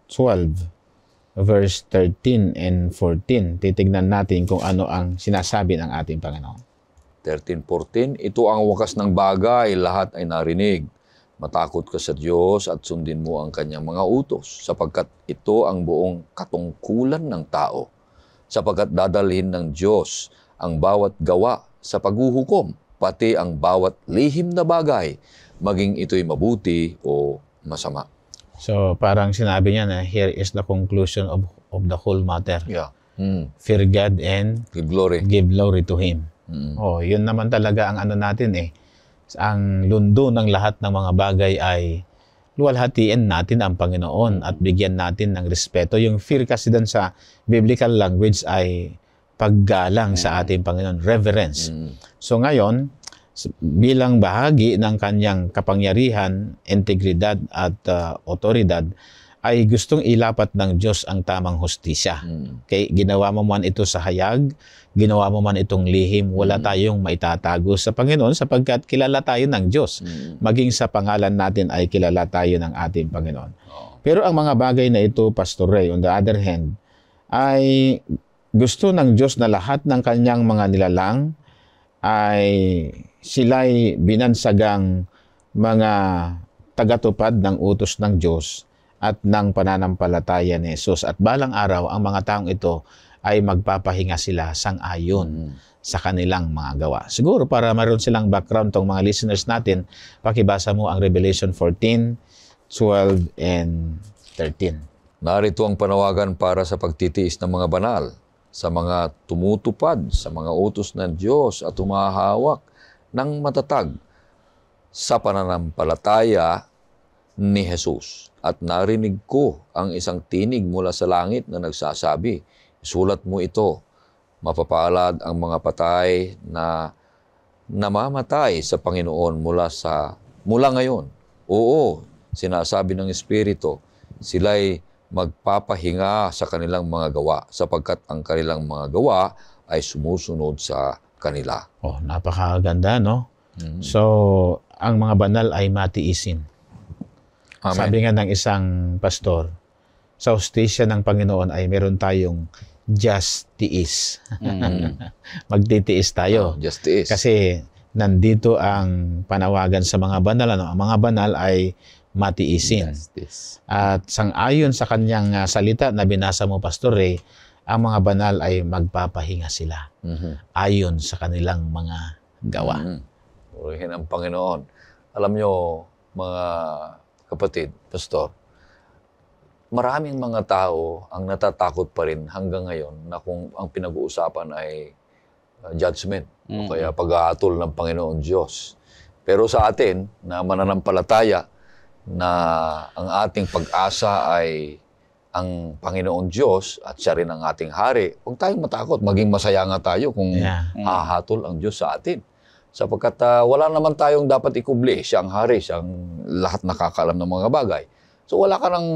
12, verse 13 and 14. Titignan natin kung ano ang sinasabi ng ating Panginoon. 13:14, ito ang wakas ng bagay, lahat ay narinig. Matakot ka sa Diyos at sundin mo ang kanyang mga utos, sapagkat ito ang buong katungkulan ng tao. Sapagkat dadalhin ng Diyos ang bawat gawa sa paghuhukom, pati ang bawat lihim na bagay, maging ito'y mabuti o masama. So, parang sinabi niya na here is the conclusion of the whole matter. Yeah. Fear God and Give glory. give glory to Him. Mm. Oh, yun naman talaga ang ano natin eh. Ang lundo ng lahat ng mga bagay ay luwalhatiin natin ang Panginoon at bigyan natin ng respeto. Yung fear kasi doon sa biblical language ay paggalang sa ating Panginoon, reverence. So ngayon, bilang bahagi ng kanyang kapangyarihan, integridad at otoridad, ay gustong ilapat ng Diyos ang tamang hustisya. Okay? Ginawa mo man ito sa hayag, ginawa mo man itong lihim, wala tayong maitatago sa Panginoon sapagkat kilala tayo ng Diyos. Maging sa pangalan natin ay kilala tayo ng ating Panginoon. Pero ang mga bagay na ito, Pastor Ray, on the other hand, ay gusto ng Diyos na lahat ng kanyang mga nilalang ay sila'y binansagang mga tagatupad ng utos ng Diyos at ng pananampalataya ni Jesus. At balang araw, ang mga taong ito ay magpapahinga sila sang-ayon sa kanilang mga gawa. Siguro para maroon silang background tong mga listeners natin, pakibasa mo ang Revelation 14, 12, and 13. Narito ang panawagan para sa pagtitiis ng mga banal, sa mga tumutupad, sa mga utos ng Diyos at humahawak ng matatag sa pananampalataya ni Jesus. At narinig ko ang isang tinig mula sa langit na nagsasabi, "Isulat mo ito, mapapalad ang mga patay na namamatay sa Panginoon mula ngayon. Oo, sinasabi ng Espiritu, sila'y magpapahinga sa kanilang mga gawa, sapagkat ang kanilang mga gawa ay sumusunod sa kanila." Oh, napakaganda, no? So, ang mga banal ay matiisin. Amen. Sabi nga ng isang pastor, sa hustisya ng Panginoon ay meron tayong just tiis. Magtitiis tayo. Justice. Kasi nandito ang panawagan sa mga banal. Ano? Ang mga banal ay matiisin. Justice. At sang-ayon sa kanyang salita na binasa mo, Pastor Ray, ang mga banal ay magpapahinga sila ayon sa kanilang mga gawa. Purihin ang Panginoon. Alam nyo, mga kapatid, Pastor, maraming mga tao ang natatakot pa rin hanggang ngayon na kung ang pinag-uusapan ay judgment o kaya pag-aatol ng Panginoon Diyos. Pero sa atin, na mananampalataya na ang ating pag-asa ay ang Panginoon Diyos at siya rin ang ating hari, huwag tayong matakot. Maging masaya nga tayo kung hahatol ang Diyos sa atin. Sapagkat wala naman tayong dapat ikubli. Siya ang hari, siya ang lahat nakakaalam ng mga bagay. So wala ka nang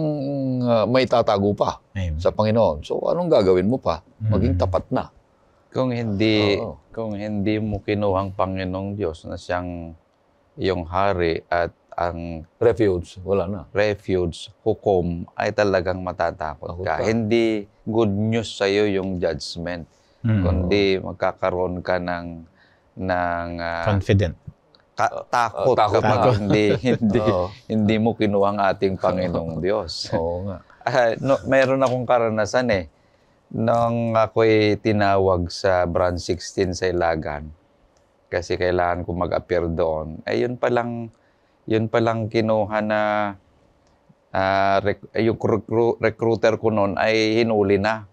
may tatago pa sa Panginoon. So anong gagawin mo pa? Maging tapat na. Kung hindi mo kinuhang Panginoong Diyos na siyang iyong hari at ang Refuge, wala na. refuge, hukom, ay talagang matatakot ka. Hindi good news sa iyo yung judgment. Kundi magkakaroon ka ng Confident. takot takot kapag na. hindi mo kinuha ang ating Panginoong Diyos. Oo nga. Mayroon akong karanasan nung ako'y tinawag sa Branch 16 sa Ilagan kasi kailangan ko mag-appear doon. Yun palang kinuha na yung recruiter ko noon ay hinuli na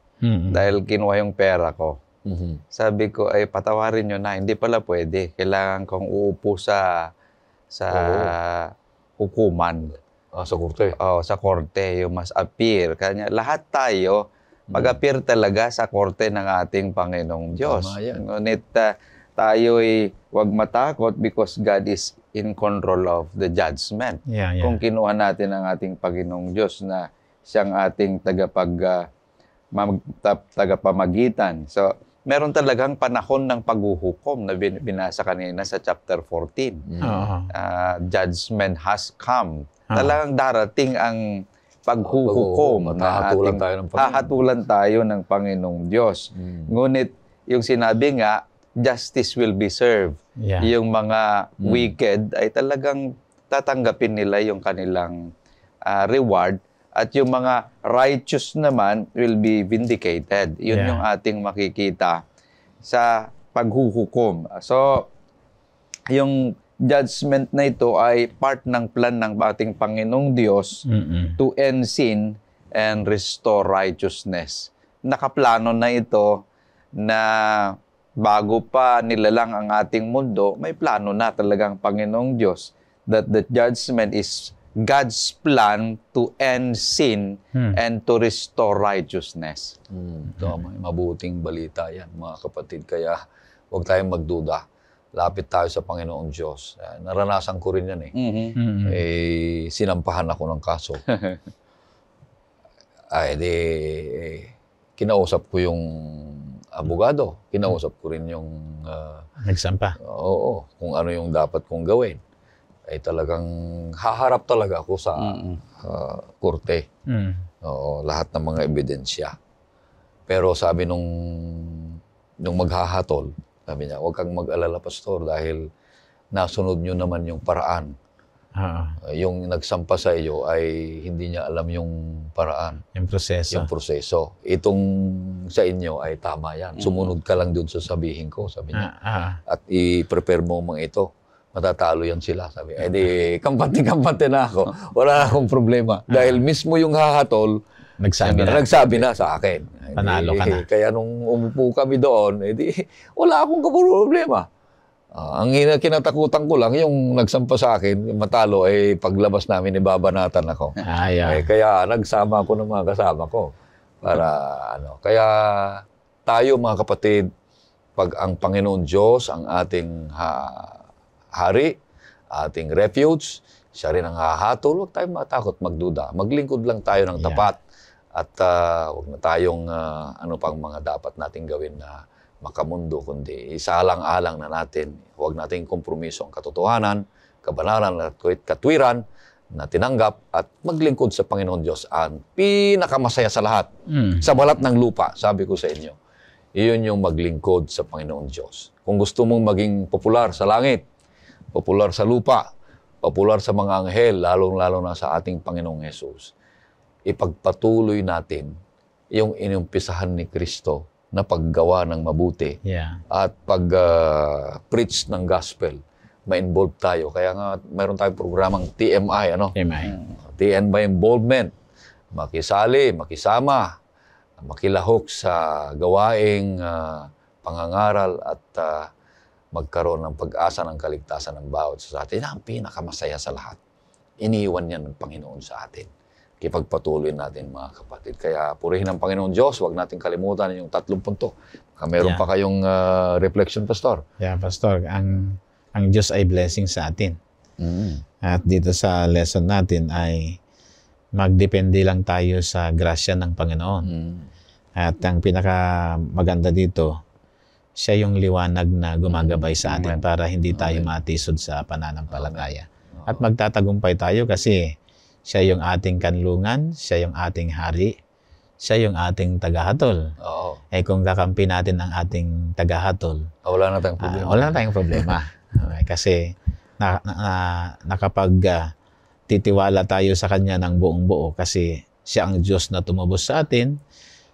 dahil kinuha yung pera ko. Sabi ko, patawarin nyo na, hindi pala pwede. Kailangan kong uupo sa hukuman. Sa korte. Sa korte, yung mas appear. Kanya, lahat tayo mag-appear talaga sa korte ng ating Panginoong Diyos. Ngunit tayo'y huwag matakot because God is in control of the judgment. Kung kinuha natin ang ating Panginoong Diyos na siyang ating tagapamagitan. So, meron talagang panahon ng paghuhukom na binasa kanina sa chapter 14. Judgment has come. Talagang darating ang paghuhukom na hahatulan tayo ng Panginoong Diyos. Ngunit yung sinabi nga, justice will be served. Yung mga wicked ay talagang tatanggapin nila yung kanilang reward. At yung mga righteous naman will be vindicated. Yun yung ating makikita sa paghuhukom. So, yung judgment na ito ay part ng plan ng ating Panginoong Diyos to end sin and restore righteousness. nakaplano na ito na bago pa nilalang ang ating mundo, may plano na talagang Panginoong Diyos that the judgment is God's plan to end sin and to restore righteousness. Tama, mabuting balita yan, mga kapatid. Kaya huwag tayong magduda. Lapit tayo sa Panginoong Diyos. Naranasan ko rin yan eh. Sinampahan ako ng kaso. Kinausap ko yung abogado. Kinausap ko rin yung... Nagsampa? Oo, kung ano yung dapat kong gawin. Talagang haharap talaga ako sa korte. Oo, lahat ng mga ebidensya. Pero sabi nung maghahatol, sabi niya, huwag kang mag-alala, Pastor, dahil nasunod nyo naman yung paraan. Yung nagsampa sa iyo ay hindi niya alam yung paraan. Yung proseso. Yung proseso. Itong sa inyo ay tama yan. Sumunod ka lang dun sa sabihin ko, sabi niya. At i-prepare mo mga ito. Matatalo yan sila. Sabi, kampante na ako. Wala na akong problema. Dahil mismo yung hahatol, nagsabi na sa akin. Panalo ka na. Kaya nung umupo kami doon, wala akong problema. Ang kinatakutan ko lang, yung nagsampa sa akin, matalo, paglabas namin, ibabanatan ako. Kaya nagsama ako ng mga kasama ko. Kaya tayo mga kapatid, pag ang Panginoon Diyos, ang ating hari, ating refuge, siya rin ang hahatol, huwag tayong matakot, magduda. Maglingkod lang tayo ng tapat. At huwag na tayong ano pang mga dapat nating gawin na makamundo, kundi isalang-alang na natin. Huwag nating kompromiso ang katotohanan, kabanalan at katwiran na tinanggap at maglingkod sa Panginoon Diyos. Ang pinakamasaya sa lahat, sa balat ng lupa, sabi ko sa inyo, iyon yung maglingkod sa Panginoon Diyos. Kung gusto mong maging popular sa langit, popular sa lupa, popular sa mga anghel, lalong-lalo na sa ating Panginoong Hesus, ipagpatuloy natin yung inumpisahan ni Kristo na paggawa ng mabuti at pag-preach ng gospel. Ma-involve tayo. Kaya nga, mayroon tayong programang TMI, TMI involvement. Makisali, makisama, makilahok sa gawaing pangangaral at magkaroon ng pag-asa ng kaligtasan ng bawat sa atin. Ang pinakamasaya sa lahat. Iniwan yan ng Panginoon sa atin. Ipagpatuloy natin, mga kapatid. Kaya purihin ang Panginoon Diyos. Huwag natin kalimutan yung 3 punto. Meron pa kayong reflection, Pastor. Pastor. Ang Diyos ay blessing sa atin. At dito sa lesson natin ay magdepende lang tayo sa grasya ng Panginoon. At ang pinakamaganda dito, siya yung liwanag na gumagabay sa atin para hindi tayo matisod sa pananampalataya. At magtatagumpay tayo kasi siya yung ating kanlungan, siya yung ating hari, siya yung ating tagahatol. Kung kakampi natin ang ating tagahatol, wala na tayong problema. Wala na tayong problema. Kasi nakapag titiwala tayo sa Kanya ng buong buo kasi siya ang Diyos na tumubos sa atin,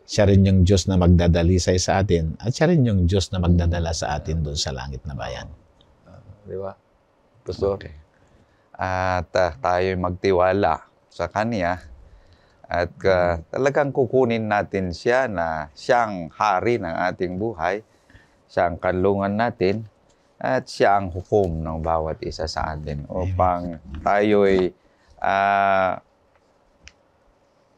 siya rin yung Diyos na magdadalisay sa atin, at siya rin yung Diyos na magdadala sa atin doon sa langit na bayan. Di ba? Pastor? At tayo magtiwala sa Kanya at talagang kukunin natin siya na siyang hari ng ating buhay, siya ang kanlungan natin, at siya ang hukom ng bawat isa sa atin upang tayo'y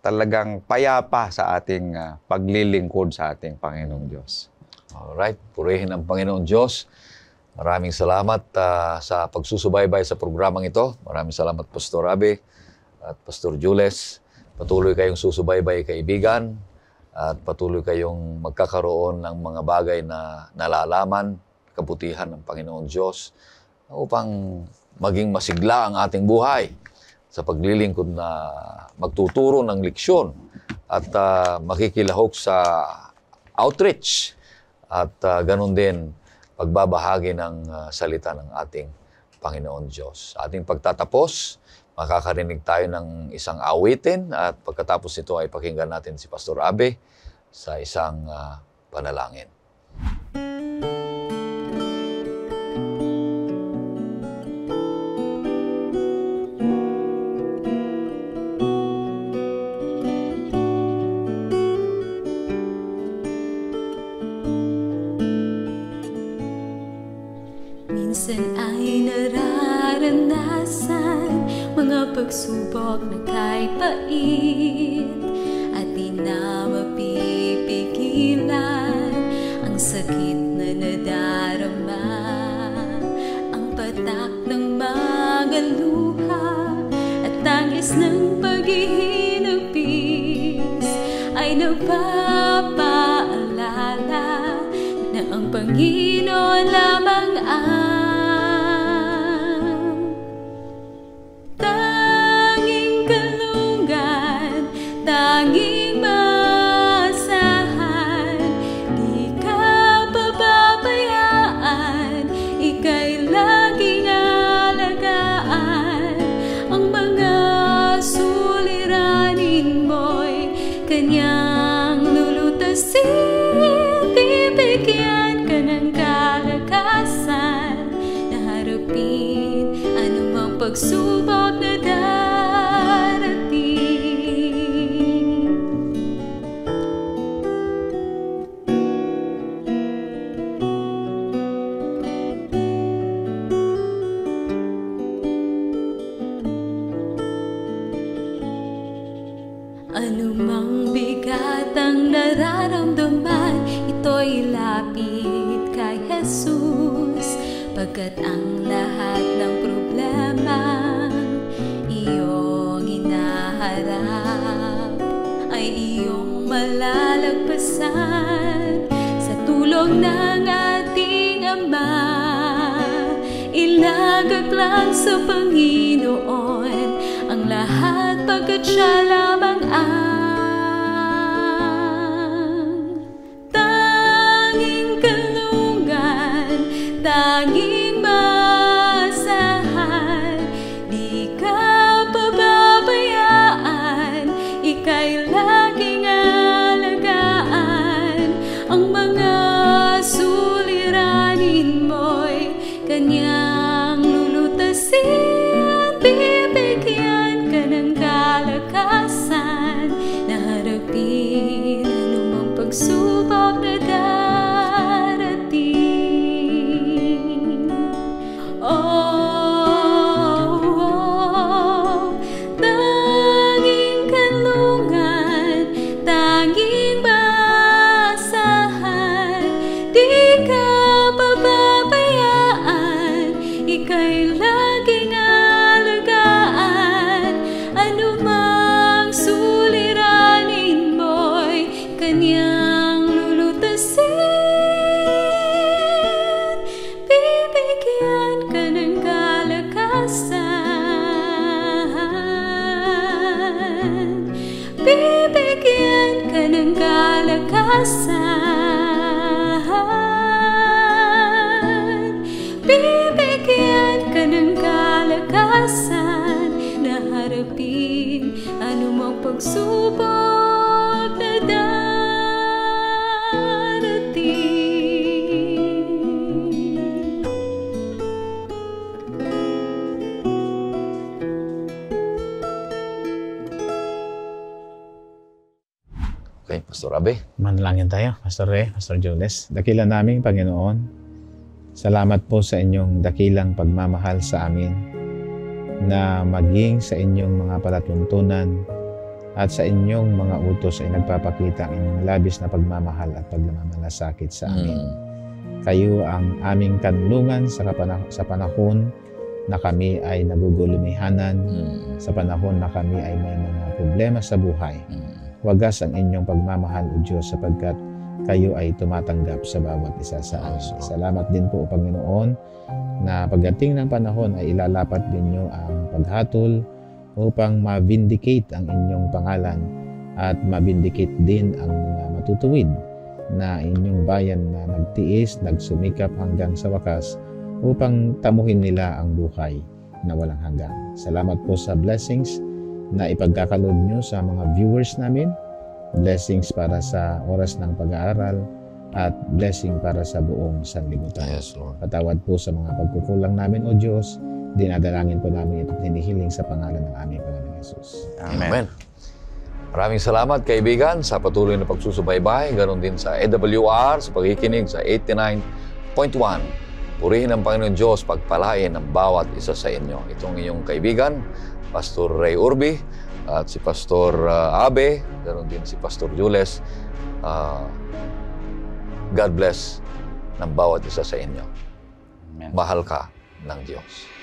talagang payapa sa ating paglilingkod sa ating Panginoong Diyos. Alright, purihin ang Panginoong Diyos. Maraming salamat sa pagsusubaybay sa programang ito. Maraming salamat, Pastor Abe at Pastor Jules. Patuloy kayong susubaybay, kaibigan, at patuloy kayong magkakaroon ng mga bagay na nalalaman, kabutihan ng Panginoong Diyos upang maging masigla ang ating buhay sa paglilingkod na magtuturo ng leksyon at makikilahok sa outreach at ganun din pagbabahagi ng salita ng ating Panginoon Diyos. Sa ating pagtatapos, makakarinig tayo ng isang awitin at pagkatapos nito ay pakinggan natin si Pastor Abe sa isang panalangin. minsan ay nararanasan mga pagsubok na kahit pait at di na mapipigilan ang sakit na nadarama, ang patak ng mga luha at tangis ng paghihinagpis ay nagpapaalala na ang Panginoon lamang ang tanging kalungan, tanging maasahan. Di ka pababayaan, ika'y laging alagaan. Ang mga suliranin mo'y kanyang lulutasin. Bibigyan ka ng kalakasan na harapin anumang pagsubok na darating. Anumang bigat ang nararamdaman, ito'y lapit kay Jesus, pagkat ang lahat ng problema iyong inaharap ay iyong malalagpasan sa tulong ng ating Ama. Ilagak lang sa Panginoon ang lahat, pagkat siya lamang ang tanging maasahan. Di ka pababayaan, ika'y laging alagaan. Ang mga suliranin mo'y kanyang lulutasin. Bibigyan ka ng kalakasan na harapin anumang pagsubok na bibigyan ka ng kalakasan na harapin anumang pagsubok na darating. Okay, Pastor Abe. Manalangin tayo, Pastor Ray, Pastor Jules. Dakila naming Panginoon, salamat po sa inyong dakilang pagmamahal sa amin na maging sa inyong mga palatuntunan at sa inyong mga utos ay nagpapakita ang inyong labis na pagmamahal at pagmamalasakit sa amin. Kayo ang aming kanlungan sa panahon na kami ay nagugulumihanan, sa panahon na kami ay may mga problema sa buhay. Wagas ang inyong pagmamahal, O Diyos, sapagkat kayo ay tumatanggap sa bawat isa sa amin. Salamat din po, O Panginoon, na pagdating ng panahon ay ilalapat ninyo ang paghatol upang ma-vindicate ang inyong pangalan at ma-vindicate din ang mga matutuwid na inyong bayan na nagtiis, nagsumikap hanggang sa wakas upang tamuhin nila ang buhay na walang hanggan. Salamat po sa blessings na ipagkakaloob nyo sa mga viewers namin, blessings para sa oras ng pag-aaral, at blessing para sa buong sanlibutan. Yes, Lord. Patawad po sa mga pagkukulang namin, O Diyos. Dinadalangin po namin ito at hinihiling sa pangalan ng aming Panginoong Jesus. Amen. Maraming salamat, kaibigan, sa patuloy na pagsusubaybay. Ganon din sa AWR, sa pagkikinig sa 89.1 Purihin ang Panginoon Diyos, pagpalain ang bawat isa sa inyo. Itong iyong kaibigan, Pastor Ray Urbi, at si Pastor Abe, ganoon din si Pastor Jules. God bless ng bawat isa sa inyo. Amen. Mahal ka ng Diyos.